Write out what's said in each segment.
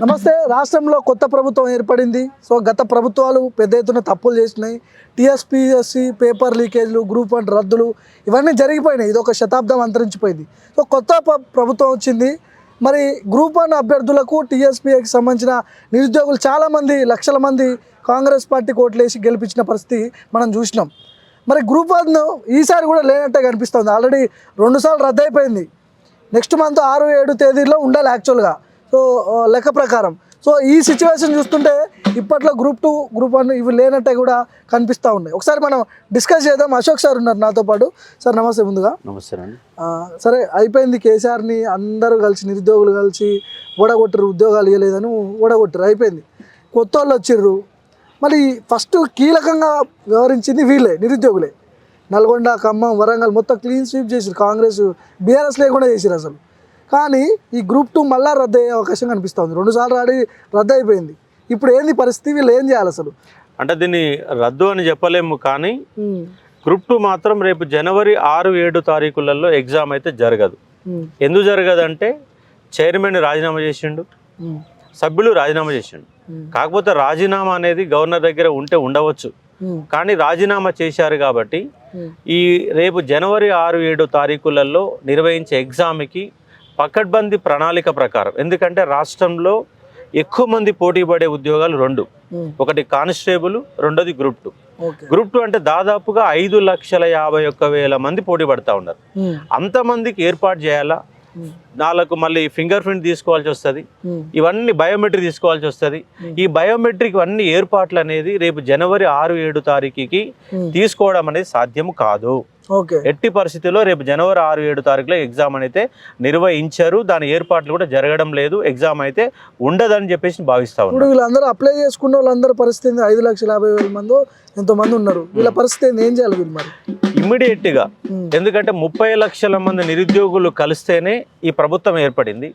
నమస్తే. రాష్ట్రంలో కొత్త ప్రభుత్వం ఏర్పడింది. సో గత ప్రభుత్వాలు పెద్ద ఎత్తున తప్పులు చేసినాయి. టీఎస్పీఎస్సీ పేపర్ లీకేజ్లు, గ్రూప్ 1 రద్దులు ఇవన్నీ జరిగిపోయినాయి. ఇది ఒక శతాబ్దం అంతరించిపోయింది. సో కొత్త ప్రభుత్వం వచ్చింది. మరి గ్రూప్ 1 అభ్యర్థులకు టీఎస్పీఎస్సీకి సంబంధించిన నిరుద్యోగులు చాలామంది లక్షల మంది కాంగ్రెస్ పార్టీకి ఓట్లేసి గెలిపించిన పరిస్థితి మనం చూసినాం. మరి గ్రూప్ 1 ఈసారి కూడా లేనట్టే కనిపిస్తుంది. ఆల్రెడీ 2 సార్లు రద్దు అయిపోయింది. నెక్స్ట్ మంత్ 6-7 తేదీలో ఉండాలి యాక్చువల్గా. సో లెక్క ప్రకారం. సో ఈ సిచ్యువేషన్ చూస్తుంటే ఇప్పట్లో గ్రూప్ 2, గ్రూప్ 1 ఇవి లేనట్టే కూడా కనిపిస్తూ ఉన్నాయి. ఒకసారి మనం డిస్కస్ చేద్దాం. అశోక్ సార్ ఉన్నారు నాతో పాటు. సార్ నమస్తే. ముందుగా నమస్తే అండి. సరే, అయిపోయింది. కేసీఆర్ని అందరూ కలిసి నిరుద్యోగులు కలిసి ఓడగొట్టరు, ఉద్యోగాలు ఇవ్వలేదని ఓడగొట్టరు, అయిపోయింది. కొత్త వాళ్ళు వచ్చిర్రు. మరి ఫస్ట్ కీలకంగా వ్యవహరించింది వీళ్ళే, నిరుద్యోగులే. నల్గొండ, ఖమ్మం, వరంగల్ మొత్తం క్లీన్ స్వీప్ చేసిరు. కాంగ్రెస్ బీఆర్ఎస్ లేకుండా చేసిరు అసలు. కానీ ఈ గ్రూప్ 2 మళ్ళీ రద్దు అయ్యే అవకాశం కనిపిస్తుంది. 2 సార్లు రద్దు అయిపోయింది. ఇప్పుడు ఏంది పరిస్థితి? వీళ్ళు ఏం చేయాలి అసలు? అంటే దీన్ని రద్దు అని చెప్పలేము, కానీ గ్రూప్ 2 మాత్రం రేపు జనవరి 6-7 తారీఖులలో ఎగ్జామ్ అయితే జరగదు. ఎందుకు జరగదు అంటే చైర్మన్ రాజీనామా చేసిండు, సభ్యులు రాజీనామా చేసిండు. కాకపోతే రాజీనామా అనేది గవర్నర్ దగ్గర ఉంటే ఉండవచ్చు, కానీ రాజీనామా చేశారు కాబట్టి ఈ రేపు జనవరి 6-7 తారీఖులలో నిర్వహించే ఎగ్జామ్కి పకడ్బందీ ప్రణాళిక ప్రకారం, ఎందుకంటే రాష్ట్రంలో ఎక్కువ మంది పోటీ పడే ఉద్యోగాలు 2, ఒకటి కానిస్టేబుల్, రెండోది గ్రూప్ 2. గ్రూప్ 2 అంటే దాదాపుగా 5,51,000 మంది పోటీ పడతా ఉన్నారు. అంతమందికి ఏర్పాటు చేయాలా, వాళ్ళకు మళ్ళీ ఫింగర్ ప్రింట్ తీసుకోవాల్సి వస్తుంది, ఇవన్నీ బయోమెట్రిక్ తీసుకోవాల్సి వస్తుంది. ఈ బయోమెట్రిక్ అన్ని ఏర్పాట్లు అనేది రేపు జనవరి 6-7 తారీఖుకి తీసుకోవడం అనేది సాధ్యం కాదు. ఎట్టి పరిస్థితుల్లో రేపు జనవరి 6-7 తారీఖులో ఎగ్జామ్ అయితే నిర్వహించారు. దాని ఏర్పాట్లు కూడా జరగడం లేదు. ఎగ్జామ్ అయితే ఉండదని చెప్పేసి భావిస్తా ఉన్నారు. ఇప్పుడు వీళ్ళందరూ అప్లై చేసుకున్న వాళ్ళందరూ పరిస్థితి 5,50,000 మంది ఎంతోమంది ఉన్నారు. వీళ్ళ పరిస్థితి ఏం చేయాలి వీళ్ళు మరి ఇమ్మీడియట్గా? ఎందుకంటే 30 లక్షల మంది నిరుద్యోగులు కలిస్తేనే ఈ ప్రభుత్వం ఏర్పడింది.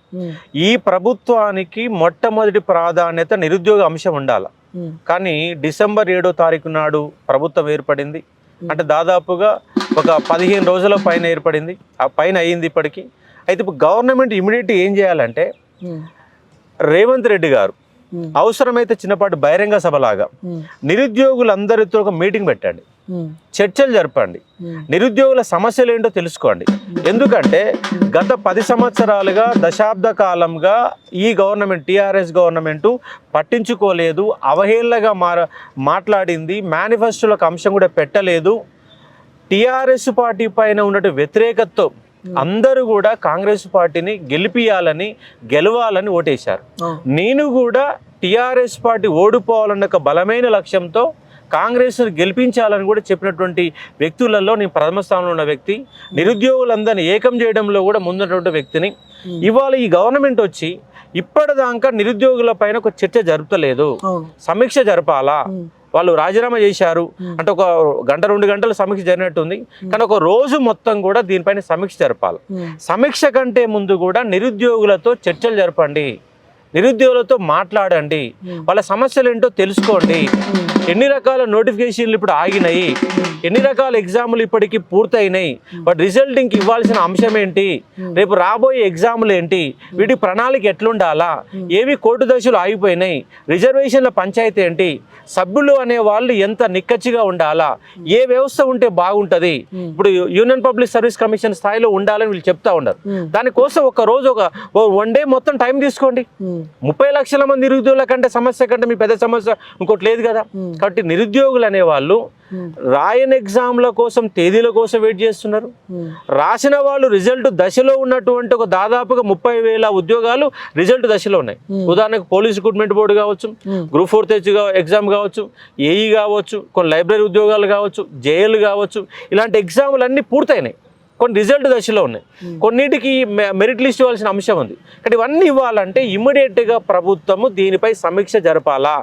ఈ ప్రభుత్వానికి మొట్టమొదటి ప్రాధాన్యత నిరుద్యోగ అంశం ఉండాలి. కానీ డిసెంబర్ 7వ తారీఖు నాడు ప్రభుత్వం ఏర్పడింది. అంటే దాదాపుగా ఒక 15 రోజుల పైన ఏర్పడింది, ఆ పైన అయ్యింది ఇప్పటికీ. అయితే ఇప్పుడు గవర్నమెంట్ ఇమీడియట్ ఏం చేయాలంటే, రేవంత్ రెడ్డి గారు అవసరమైతే చిన్నపాటి బహిరంగ సభలాగా నిరుద్యోగులందరితో ఒక మీటింగ్ పెట్టండి, చర్చలు జరపండి, నిరుద్యోగుల సమస్యలు ఏంటో తెలుసుకోండి. ఎందుకంటే గత 10 సంవత్సరాలుగా, దశాబ్ద కాలంగా ఈ గవర్నమెంట్, టీఆర్ఎస్ గవర్నమెంట్ పట్టించుకోలేదు, అవహేళనగా మాట్లాడింది, మేనిఫెస్టోలకు అంశం కూడా పెట్టలేదు. టీఆర్ఎస్ పార్టీ పైన ఉన్నట్టు వ్యతిరేకతతో అందరూ కూడా కాంగ్రెస్ పార్టీని గెలవాలని ఓటేశారు. నేను కూడా టీఆర్ఎస్ పార్టీ ఓడిపోవాలన్న ఒక బలమైన లక్ష్యంతో కాంగ్రెస్ను గెలిపించాలని కూడా చెప్పినటువంటి వ్యక్తులలో నేను ప్రథమ స్థానంలో ఉన్న వ్యక్తి. నిరుద్యోగులందరినీ ఏకం చేయడంలో కూడా ముందున్నటువంటి వ్యక్తిని. ఇవాళ ఈ గవర్నమెంట్ వచ్చి ఇప్పటిదాకా నిరుద్యోగుల పైన ఒక చర్చ జరుపుతలేదు, సమీక్ష జరపాలా. వాళ్ళు రాజీనామా చేశారు అంటే ఒక 1-2 గంటలు సమీక్ష జరిగినట్టుంది, కానీ ఒక రోజు మొత్తం కూడా దీనిపైన సమీక్ష జరపాలి. సమీక్ష కంటే ముందు కూడా నిరుద్యోగులతో చర్చలు జరపండి, నిరుద్యోగులతో మాట్లాడండి, వాళ్ళ సమస్యలు ఏంటో తెలుసుకోండి. ఎన్ని రకాల నోటిఫికేషన్లు ఇప్పుడు ఆగినాయి, ఎన్ని రకాల ఎగ్జాములు ఇప్పటికీ పూర్తయినాయి, వాటి రిజల్టింగ్కి ఇవ్వాల్సిన అంశం ఏంటి, రేపు రాబోయే ఎగ్జాములు ఏంటి, వీటి ప్రణాళిక ఎట్లుండాలా, ఏవి కోర్టు దశలు ఆగిపోయినాయి, రిజర్వేషన్ల పంచాయతీ ఏంటి, సభ్యులు అనే వాళ్ళు ఎంత నిక్కచ్చిగా ఉండాలా, ఏ వ్యవస్థ ఉంటే బాగుంటుంది, ఇప్పుడు యూనియన్ పబ్లిక్ సర్వీస్ కమిషన్ స్థాయిలో ఉండాలని వీళ్ళు చెప్తా ఉన్నారు. దానికోసం ఒక రోజు ఒక 1 డే మొత్తం టైం తీసుకోండి. 30 లక్షల మంది నిరుద్యోగుల కంటే సమస్య కంటే మీ పెద్ద సమస్య ఇంకోటి లేదు కదా. కాబట్టి నిరుద్యోగులు అనేవాళ్ళు రాయని ఎగ్జామ్ల కోసం, తేదీల కోసం వెయిట్ చేస్తున్నారు. రాసిన వాళ్ళు రిజల్ట్ దశలో ఉన్నటువంటి ఒక దాదాపుగా 30,000 ఉద్యోగాలు రిజల్ట్ దశలో ఉన్నాయి. ఉదాహరణకు పోలీస్ రిక్రూట్మెంట్ బోర్డు కావచ్చు, గ్రూప్ 4 ఎగ్జామ్ కావచ్చు, ఏఈ కావచ్చు, కొన్ని లైబ్రరీ ఉద్యోగాలు కావచ్చు, జేఎల్ కావచ్చు, ఇలాంటి ఎగ్జాములు అన్నీ పూర్తయినాయి. కొన్ని రిజల్ట్ దశలో ఉన్నాయి, కొన్నిటికి మెరిట్ లిస్ట్ ఇవ్వాల్సిన అంశం ఉంది. కానీ ఇవన్నీ ఇవ్వాలంటే ఇమ్మీడియట్గా ప్రభుత్వము దీనిపై సమీక్ష జరపాలా.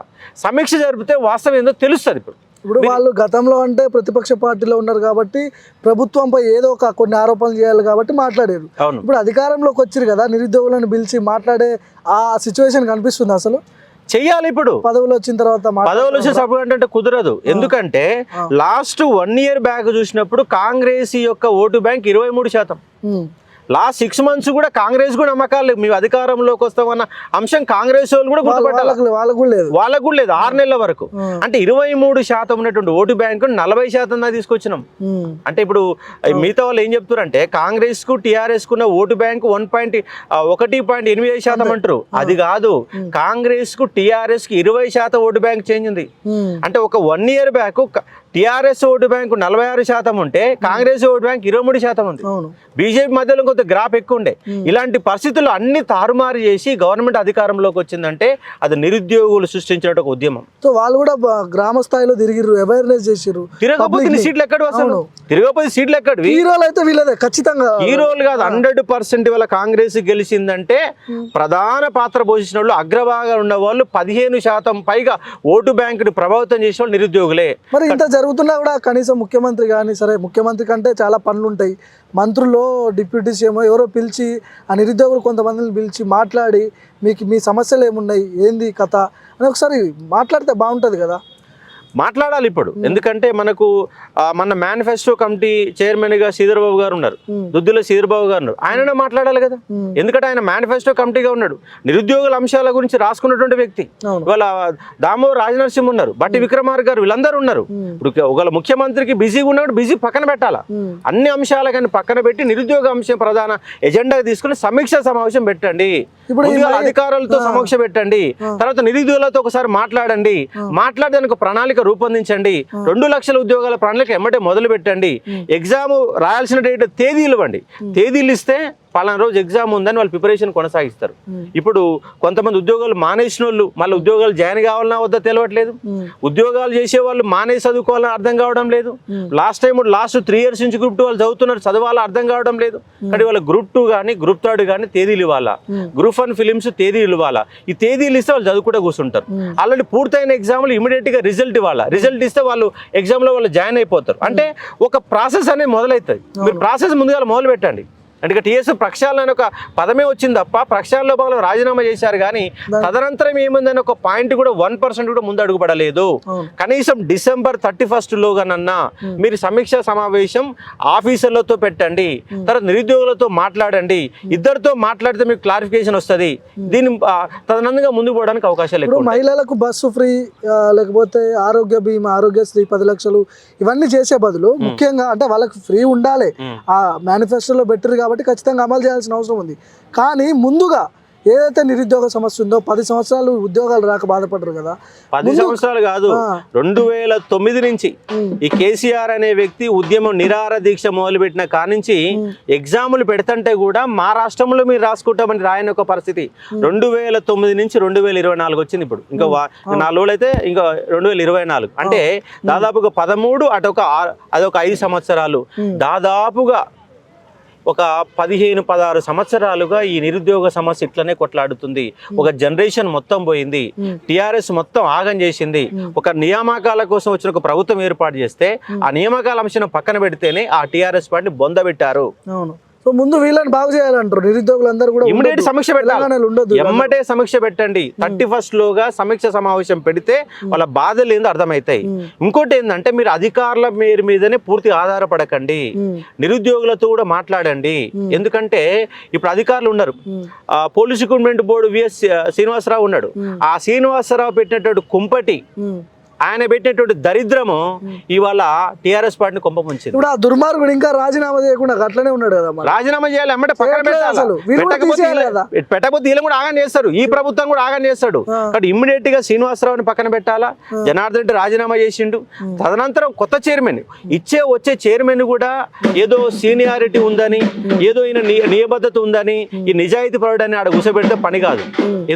సమీక్ష జరిపితే వాస్తవం ఏందో తెలుస్తుంది. ఇప్పుడు వాళ్ళు గతంలో అంటే ప్రతిపక్ష పార్టీలో ఉన్నారు కాబట్టి ప్రభుత్వంపై ఏదో కొన్ని ఆరోపణలు చేయాలి కాబట్టి మాట్లాడారు. ఇప్పుడు అధికారంలోకి వచ్చారు కదా, నిరుద్యోగులను పిలిచి మాట్లాడే ఆ సిచ్యువేషన్ కనిపిస్తుంది. అసలు చెయ్యాలి. ఇప్పుడు పదవులు వచ్చిన తర్వాత పదవులు వచ్చే సపోర్ట్ అంటే కుదరదు. ఎందుకంటే లాస్ట్ 1 year బ్యాక్ చూసినప్పుడు కాంగ్రెస్ యొక్క ఓటు బ్యాంక్ 23%, లాస్ట్ 6 months కూడా కాంగ్రెస్ కూడా నమ్మకాలు లేవు. మేము అధికారంలోకి వస్తామన్న అంశం కాంగ్రెస్ వాళ్ళు కూడా గుర్తుపట్టాలి. వాళ్ళకు కూడా లేదు 6 నెలల వరకు. అంటే 23% ఉన్నటువంటి ఓటు బ్యాంకు 40% దాకా తీసుకొచ్చినాం. అంటే ఇప్పుడు మిగతా వాళ్ళు ఏం చెప్తారంటే కాంగ్రెస్ కు టీఆర్ఎస్ కున్న ఓటు బ్యాంకు 1.8% అంటారు. అది కాదు, కాంగ్రెస్ కు టీఆర్ఎస్ కి 20% ఓటు బ్యాంక్ చేంజ్ ఉంది. అంటే ఒక 1 year back TRS vote bank 46% ఉంటే కాంగ్రెస్ ఓటు బ్యాంక్ 23% ఉంది. బీజేపీ మధ్యలో కొంత గ్రాఫ్ ఎక్కువ ఉండే. ఇలాంటి పరిస్థితుల్లో అన్ని తారుమారు చేసి గవర్నమెంట్ అధికారంలోకి వచ్చిందంటే అది నిరుద్యోగులు సృష్టించిన ఒక ఉద్యమం. సో వాళ్ళు కూడా గ్రామ స్థాయిలో తిరిగిర్రు, అవేర్నెస్ చేసిర్రు. తిరగకపోతే సీట్లు ఎక్కడ అసలు తిరగకపోతే సీట్లు ఎక్కడ? హీరోలు అయితే వీళ్ళదే ఖచ్చితంగా. హీరోలు కాదు, 100% వాళ్ళ కాంగ్రెస్ గెలిచిందంటే ప్రధాన పాత్ర పోషించిన వాళ్ళు అగ్రభాగా ఉన్న వాళ్ళు 15% పైగా ఓటు బ్యాంకుని ప్రభావితం చేసిన వాళ్ళు నిరుద్యోగులే. మరి ఇంత జరుగుతున్నా కూడా కనీసం ముఖ్యమంత్రి కానీ, సరే ముఖ్యమంత్రి కంటే చాలా పనులు ఉంటాయి, మంత్రుల్లో డిప్యూటీ సీఎం ఎవరో పిలిచి ఆ నిరుద్యోగులు కొంతమందిని పిలిచి మాట్లాడి మీకు మీ సమస్యలు ఏమున్నాయి, ఏంది కథ అని ఒకసారి మాట్లాడితే బాగుంటుంది కదా. మాట్లాడాలి ఇప్పుడు. ఎందుకంటే మనకు మన మేనిఫెస్టో కమిటీ చైర్మన్ గా శ్రీధర్బాబు గారు ఉన్నారు, దుద్దుల శ్రీధర్బాబు గారు ఉన్నారు. ఆయననే మాట్లాడాలి కదా. ఎందుకంటే ఆయన మేనిఫెస్టో కమిటీగా ఉన్నాడు, నిరుద్యోగుల అంశాల గురించి రాసుకున్నటువంటి వ్యక్తి. ఇవాళ దామోదర్ రాజనరసింహ ఉన్నారు, బట్టి విక్రమార్క గారు, వీళ్ళందరూ ఉన్నారు. ఇప్పుడు ఒకవేళ ముఖ్యమంత్రికి బిజీగా ఉన్నప్పుడు బిజీ పక్కన పెట్టాలా, అన్ని అంశాల కానీ పక్కన పెట్టి నిరుద్యోగ అంశం ప్రధాన ఎజెండా తీసుకుని సమీక్ష సమావేశం పెట్టండి. అధికారులతో సమీక్ష పెట్టండి, తర్వాత నిరుద్యోగులతో ఒకసారి మాట్లాడండి, మాట్లాడడానికి ప్రణాళిక రూపొందించండి, 2 లక్షల ఉద్యోగాల ప్రణాళిక ఎమ్మటే మొదలు పెట్టండి. ఎగ్జామ్ రాయాల్సిన డేట్ తేదీలు ఇవ్వండి, తేదీలు ఇస్తే పలానా రోజు ఎగ్జామ్ ఉందని వాళ్ళు ప్రిపరేషన్ కొనసాగిస్తారు. ఇప్పుడు కొంతమంది ఉద్యోగాలు మానేసిన వాళ్ళు మళ్ళీ ఉద్యోగాలు జాయిన్ కావాలన్నా వద్దా తెలియట్లేదు, ఉద్యోగాలు చేసే వాళ్ళు మానేసి చదువుకోవాలని అర్థం కావడం లేదు. లాస్ట్ 3 years నుంచి గ్రూప్ 2 వాళ్ళు చదువుతున్నారు, చదవాలా అర్థం కావడం లేదు. కానీ వాళ్ళ గ్రూప్ 2 కానీ గ్రూప్ 3 కానీ తేదీలు ఇవ్వాలా, గ్రూప్ 1 ఫిలిమ్స్ తేదీలు ఇవ్వాలా. ఈ తేదీలు ఇస్తే వాళ్ళు చదువుకుంటే కూర్చుంటారు. ఆల్రెడీ పూర్తయిన ఎగ్జామ్లు ఇమీడియట్ గా రిజల్ట్ ఇవ్వాలా, రిజల్ట్ ఇస్తే వాళ్ళు ఎగ్జామ్ లో వాళ్ళు జాయిన్ అయిపోతారు. అంటే ఒక ప్రాసెస్ అనేది మొదలవుతుంది. మీరు ప్రాసెస్ ముందుగా మొదలు పెట్టండి. అంటే టీఎస్ ప్రక్షాళన అనే ఒక పదమే వచ్చింది తప్ప ప్రక్షాళనలో భాగంలో రాజీనామా చేశారు, కానీ తదనంతరం ఏముందని ఒక పాయింట్ కూడా 1% కూడా ముందు అడుగుపడలేదు. కనీసం December 31 లోగానన్నా మీరు సమీక్ష సమావేశం ఆఫీసర్లతో పెట్టండి, తర్వాత నిరుద్యోగులతో మాట్లాడండి. ఇద్దరితో మాట్లాడితే మీకు క్లారిఫికేషన్ వస్తుంది. దీన్ని తదనంతరంగా ముందుకు పోవడానికి అవకాశాలు ఎక్కువ. మహిళలకు బస్సు ఫ్రీ, లేకపోతే ఆరోగ్య బీమా, ఆరోగ్యశ్రీ 10 లక్షలు ఇవన్నీ చేసే బదులు ముఖ్యంగా అంటే వాళ్ళకి ఫ్రీ ఉండాలి, ఆ మేనిఫెస్టోలో బెటర్ కాబట్టి ఖచ్చితంగా అమలు చేయాల్సిన అవసరం ఉంది. కానీ ముందుగా ఏదైతే నిరుద్యోగ సమస్య ఉందో 10 సంవత్సరాలు ఉద్యోగాలు రాక బాధపడరు కదా. 10 సంవత్సరాలు కాదు, 2009 నుంచి ఈ కేసీఆర్ అనే వ్యక్తి ఉద్యమం నిరాహార దీక్ష మొదలుపెట్టిన కానించి ఎగ్జాములు పెడుతుంటే కూడా మా రాష్ట్రంలో మీరు రాసుకుంటామని రాయని ఒక పరిస్థితి 2009 నుంచి 2024 వచ్చింది. ఇప్పుడు ఇంకా 4 రోజులు అయితే ఇంకా 2024 అంటే దాదాపుగా 13 అదొక 5 సంవత్సరాలు, దాదాపుగా ఒక 15-16 సంవత్సరాలుగా ఈ నిరుద్యోగ సమస్య ఇట్లనే కొట్లాడుతుంది. ఒక జనరేషన్ మొత్తం పోయింది, టీఆర్ఎస్ మొత్తం ఆగం చేసింది. ఒక నియామకాల కోసం వచ్చిన ఒక ప్రభుత్వం ఏర్పాటు చేస్తే ఆ నియామకాల అంశం పక్కన పెడితేనే ఆ టీఆర్ఎస్ పార్టీని బొందబెట్టారు. సో ముందు వీళ్ళని బాగు చేయాలంటారు నిరుద్యోగులందరూ కూడా. ఇమ్మీడియట్ సమీక్ష పెట్టాలి, ఎమ్మటే సమీక్ష పెట్టండి. 31 లోగా సమీక్ష సమావేశం పెడితే వాళ్ళ బాధలు ఏందో అర్థమవుతాయి. ఇంకోటి ఏంటంటే మీరు అధికారుల మీదనే పూర్తిగా ఆధారపడకండి, నిరుద్యోగులతో కూడా మాట్లాడండి. ఎందుకంటే ఇప్పుడు అధికారులు ఉన్నారు, police recruitment board VS Srinivasarao ఉన్నాడు. ఆ శ్రీనివాసరావు పెట్టినటువంటి కుంపటి, ఆయన పెట్టినటువంటి దరిద్రము ఇవాళ టీఆర్ఎస్ పార్టీని కొంప ముంచింది. ఇప్పుడు ఆ దుర్మార్గుడు ఇంకా రాజీనామా చేయకుండా అట్లనే ఉన్నాడు కదా. రాజీనామా చేయాలి, అమ్మటే పక్కన పెట్టకపోతే వీళ్ళని కూడా ఆగం చేస్తారు, ఈ ప్రభుత్వం కూడా ఆగం చేస్తాడు. కాబట్టి ఇమ్మీడియట్ గా శ్రీనివాసరావుని పక్కన పెట్టాలా. జనార్దన్ రెడ్డి రాజీనామా చేసిండు, తదనంతరం కొత్త చైర్మన్ వచ్చే చైర్మన్ కూడా ఏదో సీనియారిటీ ఉందని, ఏదో ఈయన నియబద్ధత ఉందని, ఈ నిజాయితీ పరుడని ఆడ కూర్చోబెడితే పని కాదు.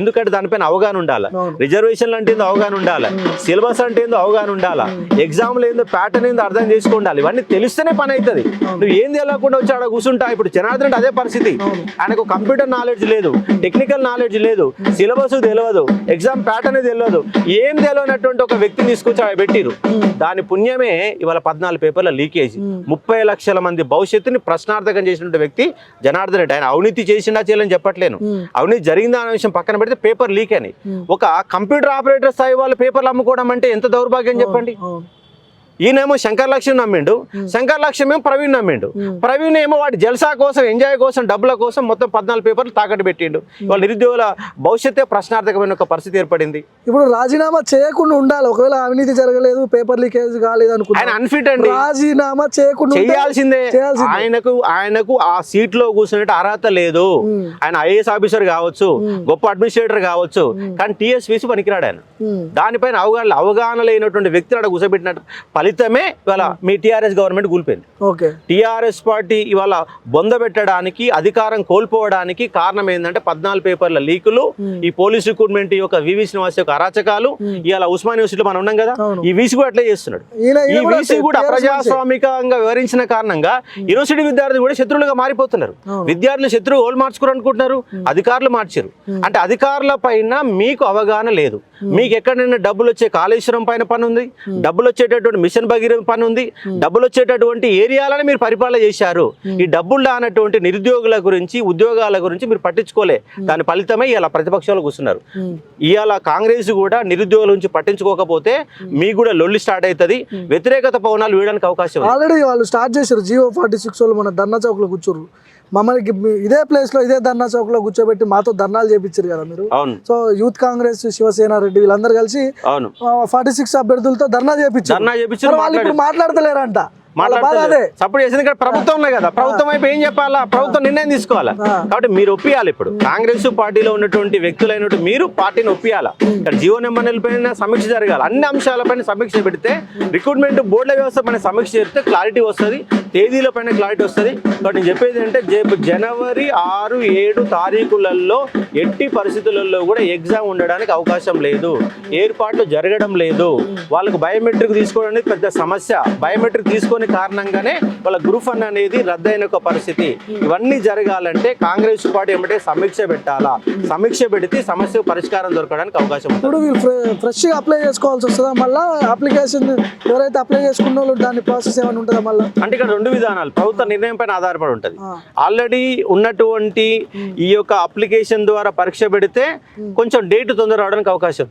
ఎందుకంటే దానిపైన అవగాహన ఉండాలి, రిజర్వేషన్లు అంటే అవగాహన ఉండాలి, సిలబస్ అంటే ఏందో అవగాహన ఉండాలా, ఎగ్జామ్లు ఏందో ప్యాటర్న్ ఏందో అర్థం చేసుకోండాలి. ఇవన్నీ తెలిస్తేనే పని అవుతుంది. నువ్వు ఏంది వెళ్ళకుండా వచ్చి ఆడ కూర్చుంటా. ఇప్పుడు జనార్దన్ రెడ్డి అదే పరిస్థితి, ఆయనకు కంప్యూటర్ నాలెడ్జ్ లేదు, టెక్నికల్ నాలెడ్జ్ లేదు, సిలబస్ తెలియదు, ఎగ్జామ్ ప్యాటర్న్ తెలియదు, ఏం తెలియనటువంటి ఒక వ్యక్తిని తీసుకొచ్చి పెట్టిరు. దాని పుణ్యమే ఇవాళ 14 పేపర్ల లీకేజ్, 30 లక్షల మంది భవిష్యత్తుని ప్రశ్నార్థకం చేసినటువంటి వ్యక్తి జనార్దన్ రెడ్డి. ఆయన అవినీతి చేసిండా చేయాలని చెప్పట్లేను, అవినీతి జరిగిందా అనే విషయం పక్కన పెడితే పేపర్ లీక్ అని ఒక కంప్యూటర్ ఆపరేటర్ స్థాయి వాళ్ళు పేపర్లు అమ్ముకోవడం అంటే ఎంత దౌర్భాగ్యం చెప్పండి. ఈయనేమో శంకర్ లక్ష్మి నమ్మిండు, శంకర్ లక్ష్మి ఏమో ప్రవీణ్ నమ్మిండు, ప్రవీణ్ ఏమో వాడి జల్సా కోసం ఎంజాయ్ కోసం డబ్బుల కోసం మొత్తం 14 పేపర్లు తాకట్టు పెట్టిండు. వాళ్ళ నిరుద్యోగుల భవిష్యత్తే ప్రశ్నార్థకమైన ఒక పరిస్థితి ఏర్పడింది. ఇప్పుడు రాజీనామా చేయకుండా ఉండాలి, ఒకవేళ అవినీతి జరగలేదు, పేపర్ లీకేజ్ కాలేదు అనుకుంటే ఆయన అన్ఫిట్ అండి, రాజీనామా చేయకుండా చేయాల్సిందే. ఆయనకు ఆ సీట్ లో కూర్చున్నట్టు అర్హత లేదు. ఆయన ఐఏఎస్ ఆఫీసర్ కావచ్చు, గొప్ప అడ్మినిస్ట్రేటర్ కావచ్చు, కానీ టీఎస్పీసీ పనికిరాడు ఆయన. దానిపైన అవగాహన లేనటువంటి వ్యక్తిని అక్కడ కూర్చోబెట్టినట్టు ఫలితమే ఇవాళ మీ టీఆర్ఎస్ గవర్నమెంట్ కూలిపోయింది. టీఆర్ఎస్ పార్టీ ఇవాళ బొందబెట్టడానికి, అధికారం కోల్పోవడానికి కారణం ఏంటంటే 14 పేపర్ల లీకులు, ఈ పోలీస్ రిక్రూట్మెంట్ యొక్క వివి శ్రీనివాస్ యొక్క అరాచకాలు. ఇవాళ ఉస్మాన్ యూనివర్సిటీలో మనం ఉన్నాం కదా, ఈ వీసీ కూడా అట్లే చేస్తున్నాడు. ఈ వీసీ కూడా అప్రజాస్వామికంగా వివరించిన కారణంగా యూనివర్సిటీ విద్యార్థులు కూడా శత్రువులుగా మారిపోతున్నారు. విద్యార్థులు శత్రువు ఓళ్ళు మార్చుకోరు అనుకుంటున్నారు, అధికారులు మార్చారు. అంటే అధికారుల పైన మీకు అవగాహన లేదు. మీకు ఎక్కడైనా డబ్బులు వచ్చే కాళేశ్వరం పైన పని ఉంది, డబ్బులు వచ్చేటటువంటి మిషన్ భగీరథ పని ఉంది, డబ్బులు వచ్చేటటువంటి ఏరియాలను మీరు పరిపాలన చేశారు. ఈ డబ్బులు రానటువంటి నిరుద్యోగుల గురించి, ఉద్యోగాల గురించి మీరు పట్టించుకోలే. దాని ఫలితమే ఇవాళ ప్రతిపక్షాలు కూర్చున్నారు. ఇవాళ కాంగ్రెస్ కూడా నిరుద్యోగుల గురించి పట్టించుకోకపోతే మీకు కూడా లొల్లి స్టార్ట్ అవుతుంది, వ్యతిరేకత పవనాలు వీయడానికి అవకాశం. ఆల్రెడీ వాళ్ళు స్టార్ట్ చేశారు. జియో 46 వాళ్ళు మన ధర్నా చౌక్ లో కూర్చోరు, మమ్మల్ని ఇదే ప్లేస్ లో ఇదే ధర్నా చౌక్ లో కూర్చోబెట్టి మాతో ధర్నాలు చేపించారు కదా మీరు. సో యూత్ కాంగ్రెస్, శివసేన, రెడ్డి వీళ్ళందరూ కలిసి 46 అభ్యర్థులతో ధర్నా చేపించారు. వాళ్ళు ఇప్పుడు మాట్లాడతలేరంట. సపోర్ట్ చేసింది ఇక్కడ ప్రభుత్వం ఉన్నాయి కదా, ప్రభుత్వం వైపు ఏం చెప్పాలా, ప్రభుత్వం నిర్ణయం తీసుకోవాలా. కాబట్టి మీరు ఒప్పియాలి. ఇప్పుడు కాంగ్రెస్ పార్టీలో ఉన్నటువంటి వ్యక్తులైనటువంటి మీరు పార్టీని ఒప్పియాలా. ఇక్కడ జీవో నెంబర్ల పైన సమీక్ష జరగాలి. అన్ని అంశాలపైన సమీక్ష పెడితే, రిక్రూట్మెంట్ బోర్డుల వ్యవస్థ పైన సమీక్ష చేస్తే క్లారిటీ వస్తుంది, తేదీల పైన క్లారిటీ వస్తుంది. కాబట్టి నేను చెప్పేది ఏంటంటే జనవరి 6, 7 తారీఖులలో ఎట్టి పరిస్థితులలో కూడా ఎగ్జామ్ ఉండడానికి అవకాశం లేదు, ఏర్పాట్లు జరగడం లేదు. వాళ్ళకు బయోమెట్రిక్ తీసుకోవడానికి పెద్ద సమస్య. బయోమెట్రిక్ తీసుకొని కారణంగానే వాళ్ళ గ్రూప్ 1 అనేది రద్దయిన ఒక పరిస్థితి. ఇవన్నీ జరగాలంటే కాంగ్రెస్ పార్టీ ఏమంటే సమీక్ష పెట్టాలా, సమీక్ష పెడితే సమస్య పరిష్కారం దొరకడానికి అవకాశం ఉంది. ఇప్పుడు వీళ్ళు ఫ్రెష్ గా అప్లై చేసుకోవాల్సి వస్తుందా మళ్ళీ? అప్లికేషన్ ఎవరైతే అప్లై చేసుకున్న వాళ్ళు దాని ప్రాసెస్ ఏమైనా ఉంటుందా మళ్ళీ? అంటే ఇక్కడ 2 విధానాలు, ప్రభుత్వ నిర్ణయం పైన ఆధారపడి ఉంటుంది. ఆల్రెడీ ఉన్నటువంటి ఈ యొక్క అప్లికేషన్ ద్వారా పరీక్ష పెడితే కొంచెం డేట్ తొందర రావడానికి అవకాశం.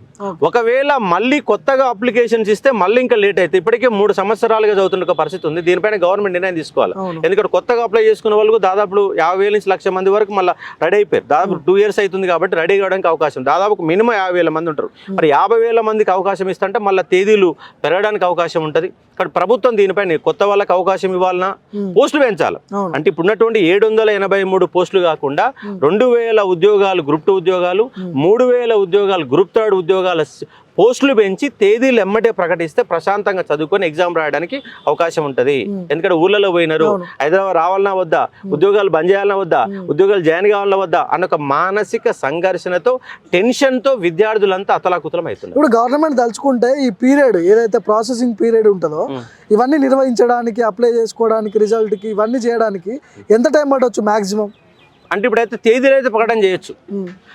ఒకవేళ మళ్ళీ కొత్తగా అప్లికేషన్స్ ఇస్తే మళ్ళీ ఇంకా లేట్ అయితే, ఇప్పటికే 3 సంవత్సరాలుగా చదువుతున్న ఒక పరిస్థితి ఉంది. దీనిపైన గవర్నమెంట్ నిర్ణయం తీసుకోవాలి. ఎందుకంటే కొత్తగా అప్లై చేసుకున్న వాళ్ళకు దాదాపు 50,000 నుంచి 1,00,000 మంది వరకు మళ్ళీ రెడీ అయిపోయారు. దాదాపు 2 years అవుతుంది కాబట్టి రెడీ కావడానికి అవకాశం. దాదాపు మినిమం 50,000 మంది ఉంటారు. మరి 50,000 మందికి అవకాశం ఇస్తుంటే మళ్ళీ తేదీలు పెరగడానికి అవకాశం ఉంటుంది. ఇక్కడ ప్రభుత్వం దీనిపైన కొత్త వాళ్ళకి అవకాశం ఇవ్వాలన్నా, పోస్టులు పెంచాలి. అంటే ఇప్పుడు ఉన్నటువంటి 783 పోస్టులు కాకుండా 2,000 ఉద్యోగాలు గ్రూప్ 2 ఉద్యోగాలు, 3,000 ఉద్యోగాలు గ్రూప్ 3 ఉద్యోగాల పోస్టులు పెంచి తేదీలు ఎమ్మటే ప్రకటిస్తే ప్రశాంతంగా చదువుకొని ఎగ్జామ్ రాయడానికి అవకాశం ఉంటుంది. ఎందుకంటే ఊళ్ళలో పోయినారు, హైదరాబాద్ రావాలన్నా వద్దా, ఉద్యోగాలు బంద్ చేయాలన్నా వద్దా, ఉద్యోగాలు జాయిన్ కావాలన్నా వద్దా అన్న ఒక మానసిక సంఘర్షణతో, టెన్షన్తో విద్యార్థులంతా అతలాకుతలం అవుతున్నారు. ఇప్పుడు గవర్నమెంట్ తలుచుకుంటే ఈ పీరియడ్ ఏదైతే ప్రాసెసింగ్ పీరియడ్ ఉంటుందో ఇవన్నీ నిర్వహించడానికి, అప్లై చేసుకోవడానికి, రిజల్ట్కి ఇవన్నీ చేయడానికి ఎంత టైం పట్టవచ్చు మాక్సిమం? అంటే ఇప్పుడైతే తేదీలు అయితే ప్రకటన చేయొచ్చు.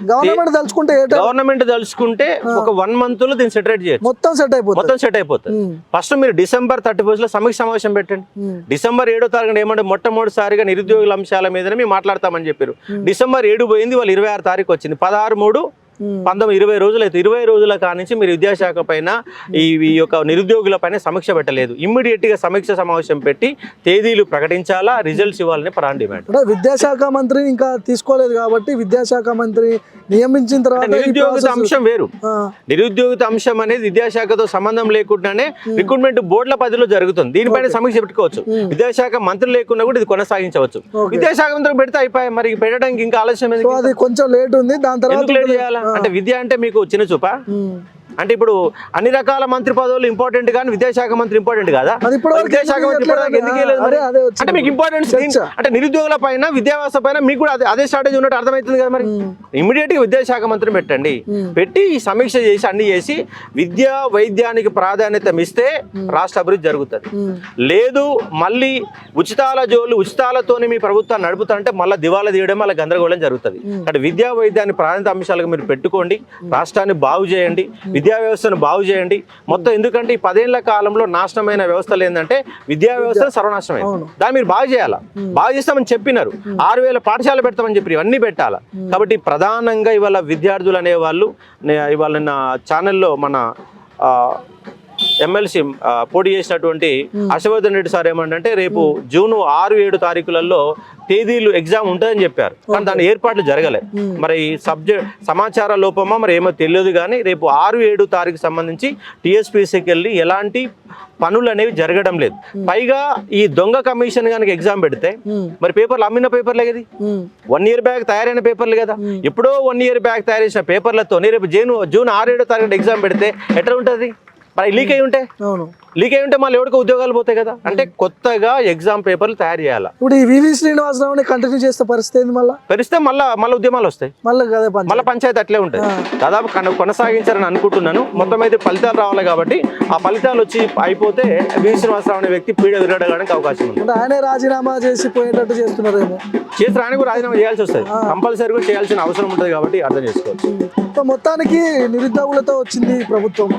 గవర్నమెంట్ తలుచుకుంటే ఒక 1 month లో దీన్ని సెటరేట్ చేయొచ్చు, మొత్తం సెట్ అయిపోతుంది. ఫస్ట్ మీరు December 31 లో సమీక్ష సమావేశం పెట్టండి. December 7వ తారీఖున ఏమంటే మొట్టమొదటిసారిగా నిరుద్యోగుల అంశాల మీదనే మేము మాట్లాడతామని చెప్పారు. December 7 పోయింది, వాళ్ళు 26 తారీఖు వచ్చింది. 16, 3, 19, 20 రోజులు అయితే 20 రోజుల కానించి మీరు విద్యాశాఖ పైన ఈ యొక్క నిరుద్యోగుల పైన సమీక్ష పెట్టలేదు. ఇమ్మీడియట్ గా సమీక్ష సమావేశం పెట్టి తేదీలు ప్రకటించాలా, రిజల్ట్స్ ఇవ్వాలని ప్రధాన డిమాండ్. విద్యాశాఖ మంత్రి ఇంకా తీసుకోలేదు కాబట్టి విద్యాశాఖ మంత్రి నియమించిన తర్వాత నిరుద్యోగిత అంశం వేరు. నిరుద్యోగిత అంశం అనేది విద్యాశాఖతో సంబంధం లేకుండానే రిక్రూట్మెంట్ బోర్డుల పరిధిలో జరుగుతుంది. దీనిపైన సమీక్ష పెట్టుకోవచ్చు. విద్యాశాఖ మంత్రి లేకుండా కూడా ఇది కొనసాగించవచ్చు. విద్యాశాఖ మంత్రి పెడితే అయిపోయి, మరి పెట్టడానికి ఇంకా ఆలస్యం ఎందుకు? అది కొంచెం లేట్ ఉంది, దాని తర్వాత లేట్ చేయాలా? అంటే విద్య అంటే మీకు చిన్న చూపా? అంటే ఇప్పుడు అన్ని రకాల మంత్రి పదవులు ఇంపార్టెంట్ కానీ విద్యాశాఖ మంత్రి ఇంపార్టెంట్ కాదా? విద్యాశాఖ మంత్రి అంటే మీకు ఇంపార్టెన్స్ అంటే నిరుద్యోగుల పైన, విద్యా వ్యవస్థ పైన మీకు కూడా అదే స్ట్రాటజీ ఉన్నట్టు అర్థమవుతుంది కదా. మరి ఇమ్మీడియట్ గా విద్యాశాఖ మంత్రిని పెట్టండి, పెట్టి సమీక్ష చేసి అన్ని చేసి విద్యా వైద్యానికి ప్రాధాన్యత ఇస్తే రాష్ట్ర అభివృద్ధి జరుగుతుంది. లేదు మళ్ళీ ఉచితాలతోనే మీ ప్రభుత్వాన్ని నడుపుతారంటే మళ్ళీ దివాలా తీయడం, మళ్ళీ గందరగోళం జరుగుతుంది. అంటే విద్యా వైద్యాన్ని ప్రాధాన్యత అంశాలుగా మీరు పెట్టుకోండి, రాష్ట్రాన్ని బాగు చేయండి, విద్యా వ్యవస్థను బాగు చేయండి మొత్తం. ఎందుకంటే ఈ 10 ఏళ్ల కాలంలో నాశనమైన వ్యవస్థలు ఏంటంటే విద్యా వ్యవస్థ సర్వనాశనమైంది. దాన్ని మీరు బాగు చేయాలా, బాగు చేస్తామని చెప్పినారు. 6,000 పాఠశాలలు పెడతామని చెప్పి ఇవన్నీ పెట్టాలా. కాబట్టి ప్రధానంగా ఇవాళ విద్యార్థులు అనేవాళ్ళు, ఇవాళ నా ఛానల్లో మన ఎమ్మెల్సీ పోటీ చేసినటువంటి హర్షవర్ధన్ రెడ్డి సార్ ఏమంటే రేపు జూన్ 6-7 తారీఖులలో తేదీలు ఎగ్జామ్ ఉంటుందని చెప్పారు, కానీ దాని ఏర్పాట్లు జరగలే. మరి సమాచార లోపమా మరి ఏమో తెలియదు, కానీ రేపు 6-7 తారీఖు సంబంధించి టీఎస్పీఎస్సీకి వెళ్ళి ఎలాంటి పనులు అనేవి జరగడం లేదు. పైగా ఈ దొంగ కమిషన్ కనుక ఎగ్జామ్ పెడితే మరి పేపర్లు అమ్మిన పేపర్లే కదా, 1 year బ్యాక్ తయారైన పేపర్లు కదా. ఎప్పుడో 1 year బ్యాక్ తయారు చేసిన పేపర్లతో రేపు జూన్ 6-7 తారీఖు ఎగ్జామ్ పెడితే ఎట్లా ఉంటుంది? మరి లీక్ అయి ఉంటే మళ్ళీ ఎవరికి ఉద్యోగాలు పోతాయి కదా. అంటే కొత్తగా ఎగ్జామ్ పేపర్లు తయారు చేయాలి. ఇప్పుడు ఈ వివి శ్రీనివాసరావుని కంటిన్యూ చేస్తే పరిస్థితి మళ్ళీ ఉద్యమాలు వస్తాయి, మళ్ళీ పంచాయతీ అట్లే ఉంటుంది. దాదాపు కొనసాగించారని అనుకుంటున్నాను. మొత్తం అయితే ఫలితాలు రావాలి కాబట్టి ఆ ఫలితాలు వచ్చి అయిపోతే వివి శ్రీనివాసరావు అనే వ్యక్తి పీడ విరగడానికి అవకాశం ఉంది. ఆయన రాజీనామా చేసి పోయేటట్టు చేస్తున్నారేమో. చేసి ఆయన కూడా రాజీనామా చేయాల్సి వస్తుంది, కంపల్సరీగా చేయాల్సిన అవసరం ఉంటుంది కాబట్టి అర్థం చేసుకోవచ్చు. మొత్తానికి నిరుద్యోగులతో వచ్చింది ప్రభుత్వం.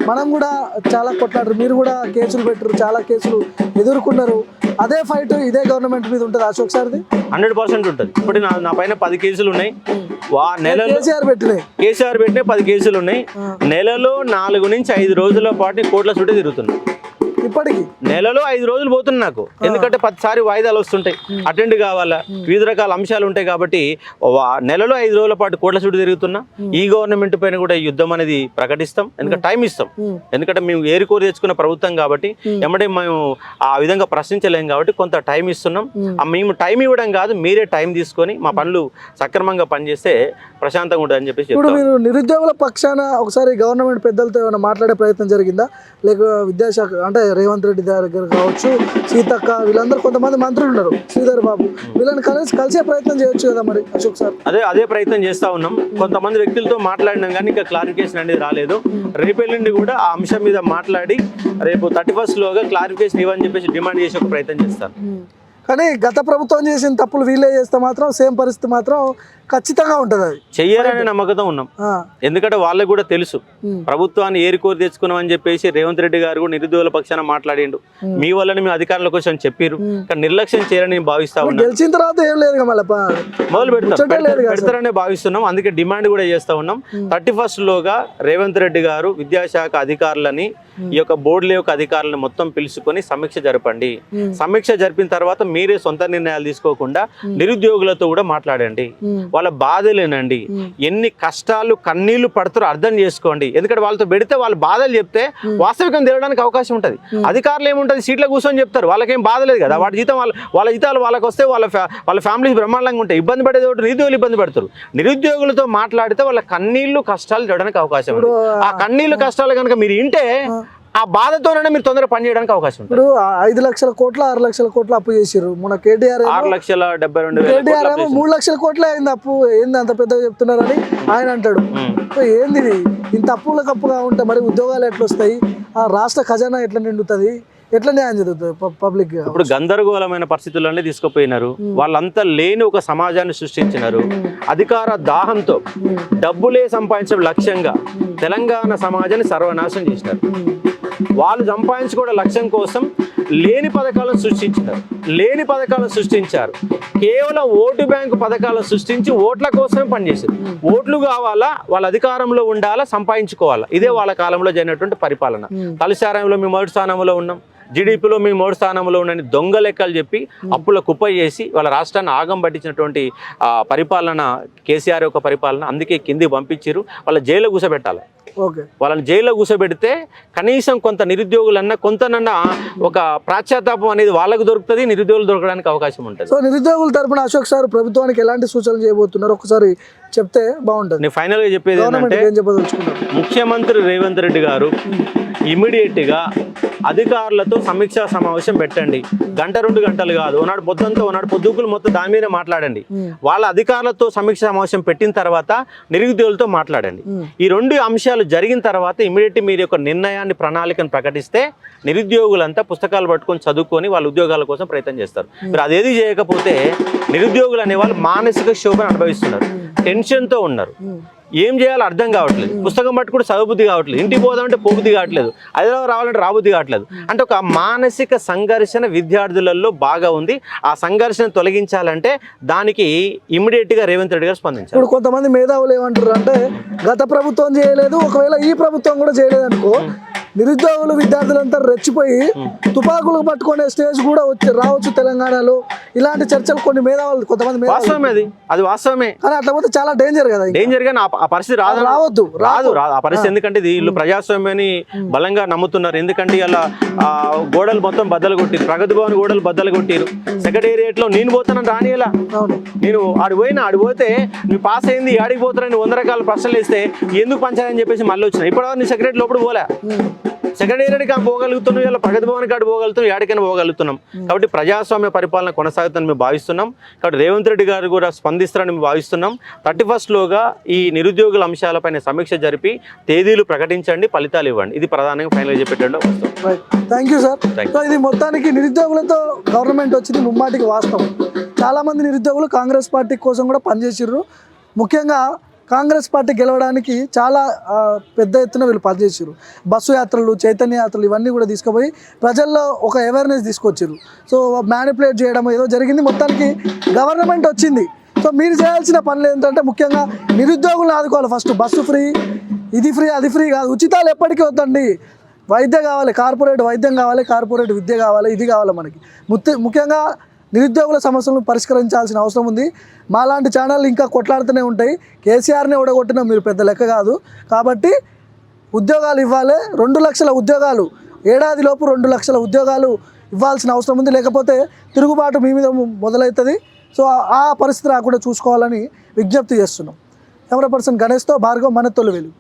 మనం కూడా చాలా కొట్లాడారు, మీరు కూడా కేసులు పెట్టారు, చాలా కేసులు ఎదుర్కొన్నారు. అదే ఫైట్ ఇదే గవర్నమెంట్ మీద ఉంటుంది అశోక్ సార్ది 100% ఉంటుంది. ఇప్పుడు నా పైన 10 కేసులు ఉన్నాయి. కేసీఆర్ పెట్టినాయి 10 కేసులు ఉన్నాయి. నెలలో 4 నుంచి 5 రోజుల పాటు కోట్ల చుట్టూ తిరుగుతున్నాయి. ఇప్పటికి నెలలో 5 రోజులు పోతుంది నాకు, ఎందుకంటే 10 వాయిదాలు వస్తుంటాయి, అటెండ్ కావాలా, వివిధ రకాల అంశాలు ఉంటాయి కాబట్టి నెలలో 5 రోజుల పాటు కోట్ల చుట్టూ తిరుగుతున్నా. ఈ గవర్నమెంట్ పైన కూడా యుద్ధం అనేది ప్రకటిస్తాం, ఎందుకంటే టైం ఇస్తాం. ఎందుకంటే మేము ఏరుకోరి తెచ్చుకున్న ప్రభుత్వం కాబట్టి ఎమ్మడే మేము ఆ విధంగా ప్రశ్నించలేం కాబట్టి కొంత టైం ఇస్తున్నాం. మేము టైం ఇవ్వడం కాదు, మీరే టైం తీసుకొని మా పనులు సక్రమంగా పనిచేస్తే ప్రశాంతంగా ఉంటుందని చెప్పేసి. ఇప్పుడు మీరు నిరుద్యోగుల పక్షాన ఒకసారి గవర్నమెంట్ పెద్దలతో ఏమైనా మాట్లాడే ప్రయత్నం జరిగిందా? లేక విద్యాశాఖ అంటే రేవంత్ రెడ్డి దగ్గర కావచ్చు, సీతక్క, వీళ్ళందరూ కొంతమంది మంత్రులు ఉన్నారు, శ్రీధర్ బాబు, వీళ్ళని కలిసే ప్రయత్నం చేయొచ్చు కదా మరి అశోక్ సార్? అదే ప్రయత్నం చేస్తా ఉన్నాం. కొంతమంది వ్యక్తులతో మాట్లాడినాం కానీ ఇంకా క్లారిఫికేషన్ అనేది రాలేదు. రేపెల్లుండి కూడా ఆ అంశం మీద మాట్లాడి రేపు 31st లోగా క్లారిఫికేషన్ ఇవ్వని చెప్పేసి డిమాండ్ చేసే ఒక ప్రయత్నం చేస్తాను. కానీ గత ప్రభుత్వం చేసిన తప్పులు వీళ్ళే చేస్తే మాత్రం సేమ్ పరిస్థితి మాత్రం ఖచ్చితంగా ఉంటుంది. అది చెయ్యాలనే నమ్మకంతో ఉన్నాం, ఎందుకంటే వాళ్ళకి కూడా తెలుసు ప్రభుత్వాన్ని ఏరికోరి తెచ్చుకున్నాం అని చెప్పేసి రేవంత్ రెడ్డి గారు కూడా నిరుద్యోగుల పక్షాన మాట్లాడిండు. మీ వల్లని మీ అధికారంలోకి వచ్చి చెప్పారు, కానీ నిర్లక్ష్యం చేయాలని నేను భావిస్తా ఉన్నాను. గెలిచిన తర్వాత ఏం లేదు మొదలు పెడతారనే భావిస్తున్నాం. అందుకే డిమాండ్ కూడా చేస్తా ఉన్నాం. 31st లోగా రేవంత్ రెడ్డి గారు విద్యాశాఖ అధికారులని, ఈ యొక్క బోర్డుల యొక్క అధికారులను మొత్తం పిలుచుకొని సమీక్ష జరపండి. సమీక్ష జరిపిన తర్వాత మీరే సొంత నిర్ణయాలు తీసుకోకుండా నిరుద్యోగులతో కూడా మాట్లాడండి, వాళ్ళ బాధలేనండి, ఎన్ని కష్టాలు కన్నీళ్లు పడుతారో అర్థం చేసుకోండి. ఎందుకంటే వాళ్ళతో పెడితే వాళ్ళ బాధలు చెప్తే వాస్తవికం తెలియడానికి అవకాశం ఉంటుంది. అధికారులు ఏముంటుంది, సీట్లో కూర్చొని చెప్తారు, వాళ్ళకేం బాధ లేదు కదా. వాళ్ళ జీతాలు వాళ్ళకి వస్తే వాళ్ళ ఫ్యామిలీస్ బ్రహ్మాండంగా ఉంటాయి. ఇబ్బంది పడేది ఒకటి నిరుద్యోగులు ఇబ్బంది పడతారు. నిరుద్యోగులతో మాట్లాడితే వాళ్ళ కన్నీళ్లు కష్టాలు చూడడానికి అవకాశం ఉంది. ఆ కన్నీళ్లు కష్టాలు కనుక మీరు వింటే ఆ బాధతోనే మీరు తొందరగా పని చేయడానికి అవకాశం ఉంది. ఇప్పుడు 5 లక్షల కోట్ల 6 లక్షల కోట్ల అప్పు చేసారు. మన కేటీఆర్ 6,72,000, కేటీఆర్ ఏమో 3 లక్షల కోట్లే అయింది అప్పు. ఏంది అంత పెద్దగా చెప్తున్నారని ఆయన అంటాడు. ఏంది ఇంత అప్పులకు అప్పుగా ఉంటే మరి ఉద్యోగాలు ఎట్లా వస్తాయి, ఆ రాష్ట్ర ఖజానా ఎట్లా నిండుతుంది, ఎట్లా న్యాయం జరుగుతుంది పబ్లిక్? ఇప్పుడు గందరగోళమైన పరిస్థితుల్లోనే తీసుకుపోయినారు. వాళ్ళంతా లేని ఒక సమాజాన్ని సృష్టించినారు. అధికార దాహంతో డబ్బులే సంపాదించడం లక్ష్యంగా తెలంగాణ సమాజాన్ని సర్వనాశనం చేసినారు. వాళ్ళు సంపాదించుకోవడం లక్ష్యం కోసం లేని పథకాలను సృష్టించారు. కేవలం ఓటు బ్యాంకు పథకాలను సృష్టించి ఓట్ల కోసమే పనిచేశారు. ఓట్లు కావాలా, వాళ్ళ అధికారంలో ఉండాలా, సంపాదించుకోవాలా. ఇదే వాళ్ళ కాలంలో జరిగినటువంటి పరిపాలన. తలసారంలో మేము 3rd స్థానంలో ఉన్నాం, జీడీపీలో మేము 3rd స్థానంలో ఉన్నాయని దొంగ లెక్కలు చెప్పి అప్పుల కుప్ప చేసి వాళ్ళ రాష్ట్రాన్ని ఆగం పట్టించినటువంటి పరిపాలన కేసీఆర్ యొక్క పరిపాలన. అందుకే కిందికి పంపించారు. వాళ్ళ జైల్లో కూర్చోబెట్టాలి. వాళ్ళని జైల్లో కూర్చోబెడితే కనీసం కొంత నిరుద్యోగులన్నా కొంతనన్నా ఒక ప్రాశ్చాత్తాపం అనేది వాళ్ళకు దొరుకుతుంది, నిరుద్యోగులు దొరకడానికి అవకాశం ఉంటుంది. సో నిరుద్యోగుల తరపున అశోక్ సార్ ప్రభుత్వానికి ఎలాంటి సూచనలు చేయబోతున్నారు ఒకసారి చెప్తే బాగుంటుంది. నేను ఫైనల్గా చెప్పేది ఏంటంటే, ముఖ్యమంత్రి రేవంత్ రెడ్డి గారు ఇమీడియట్గా అధికారులతో సమీక్షా సమావేశం పెట్టండి. 1-2 గంటలు కాదు, ఒకనాడు పొద్దుంతో ఒకనాడు పొద్దుకులు మొత్తం దాని మీద మాట్లాడండి. వాళ్ళ అధికారులతో సమీక్షా సమావేశం పెట్టిన తర్వాత నిరుద్యోగులతో మాట్లాడండి. ఈ 2 అంశాలు జరిగిన తర్వాత ఇమీడియట్ మీరు యొక్క నిర్ణయాన్ని, ప్రణాళికను ప్రకటిస్తే నిరుద్యోగులంతా పుస్తకాలు పట్టుకొని చదువుకొని వాళ్ళ ఉద్యోగాల కోసం ప్రయత్నం చేస్తారు. మీరు అదేది చేయకపోతే నిరుద్యోగులు అనేవాళ్ళు మానసిక క్షోభను అనుభవిస్తున్నారు, టెన్షన్తో ఉన్నారు. ఏం చేయాలో అర్థం కావట్లేదు, పుస్తకం పట్టుకుంటే చదువుబుద్ధి కావట్లేదు, ఇంటికి పోదామంటే పోబుద్ధి కావట్లేదు, హైదరాబాద్ రావాలంటే రాబుద్ధి కావట్లేదు. అంటే ఒక మానసిక సంఘర్షణ విద్యార్థులలో బాగా ఉంది. ఆ సంఘర్షణ తొలగించాలంటే దానికి ఇమ్మీడియట్గా రేవంత్ రెడ్డి గారు స్పందించారు. ఇప్పుడు కొంతమంది మేధావులు ఏమంటారు అంటే, గత ప్రభుత్వం చేయలేదు, ఒకవేళ ఈ ప్రభుత్వం కూడా చేయలేదు అనుకో, నిరుద్యోగులు విద్యార్థులంతా రెచ్చిపోయి తుపాకులు పట్టుకునే స్టేజ్ కూడా రావచ్చు తెలంగాణలో. ఇలాంటి చర్చలు కొన్ని మేధావులు కొంతమంది వాస్తవమే, అది వాస్తవమే. కానీ అట్లా పోతే చాలా డేంజర్ కదా. డేంజర్ గా ఆ పరిస్థితి రాదు ఆ పరిస్థితి. ఎందుకంటే వీళ్ళు ప్రజాస్వామ్యాన్ని బలంగా నమ్ముతున్నారు. ఎందుకంటే ఇలా గోడలు మొత్తం బద్దలు కొట్టిరు, ప్రగతి భవన్ గోడలు బద్దలు కొట్టిరు. సెక్రటేరియట్ లో నేను పోతానని రానియలా. నేను ఆడిపోతే నువ్వు పాస్ అయింది ఆడికి పోతానని 100 రకాల ప్రశ్నలు వేస్తే ఎందుకు పంచాలని చెప్పేసి మళ్ళీ వచ్చిన. ఇప్పుడు నీ సెక్రటరీ లోపల పోలే, సెక్రటేరియట్ పోగలుగుతున్నాం, ఇలా ప్రగతి భవన్ కాడు పోగలుగుతున్నాం, ఎక్కడికైనా పోగలుగుతున్నాం. కాబట్టి ప్రజాస్వామ్య పరిపాలన కొనసాగుతుందని మేము భావిస్తున్నాం. కాబట్టి రేవంత్ రెడ్డి గారు కూడా స్పందిస్తారని మేము భావిస్తున్నాం. 31 లోగా ఈ నిరుద్యోగుల అంశాలపైన సమీక్ష జరిపి తేదీలు ప్రకటించండి, ఫలితాలు ఇవ్వండి. ఇది ప్రధానంగా ఫైనల్ చెప్పేటండి. Thank you sir. సో ఇది మొత్తానికి నిరుద్యోగులతో గవర్నమెంట్ వచ్చింది ముమ్మాటికి వాస్తవం. చాలామంది నిరుద్యోగులు కాంగ్రెస్ పార్టీ కోసం కూడా పనిచేసిర్రు. ముఖ్యంగా కాంగ్రెస్ పార్టీ గెలవడానికి చాలా పెద్ద ఎత్తున వీళ్ళు పనిచేసారు. బస్సు యాత్రలు, చైతన్య యాత్రలు ఇవన్నీ కూడా తీసుకుపోయి ప్రజల్లో ఒక అవేర్నెస్ తీసుకొచ్చారు. సో మ్యానిపులేట్ చేయడం ఏదో జరిగింది. మొత్తానికి గవర్నమెంట్ వచ్చింది. సో మీరు చేయాల్సిన పనులు ఏంటంటే ముఖ్యంగా నిరుద్యోగులను ఆదుకోవాలి. ఫస్ట్ బస్సు ఫ్రీ, ఇది ఫ్రీ, అది ఫ్రీ కాదు. ఉచితాలు ఎప్పటికీ వద్దండి. వైద్యం కావాలి, కార్పొరేట్ వైద్యం కావాలి, కార్పొరేట్ విద్య కావాలి, ఇది కావాలి మనకి. ముఖ్యంగా నిరుద్యోగుల సమస్యలను పరిష్కరించాల్సిన అవసరం ఉంది. మాలాంటి ఛానళ్ళు ఇంకా కొట్లాడుతూనే ఉంటాయి. కేసీఆర్ని ఓడగొట్టినా మీరు పెద్ద లెక్క కాదు. కాబట్టి ఉద్యోగాలు ఇవ్వాలి. 2 లక్షల ఉద్యోగాలు ఏడాదిలోపు 2 లక్షల ఉద్యోగాలు ఇవ్వాల్సిన అవసరం ఉంది. లేకపోతే తిరుగుబాటు మీ మీద మొదలవుతుంది. సో ఆ పరిస్థితి రాకుండా చూసుకోవాలని విజ్ఞప్తి చేస్తున్నాం. కెమెరా పర్సన్ గణేష్తో భార్గవ్, మన తొలి వెలుగు.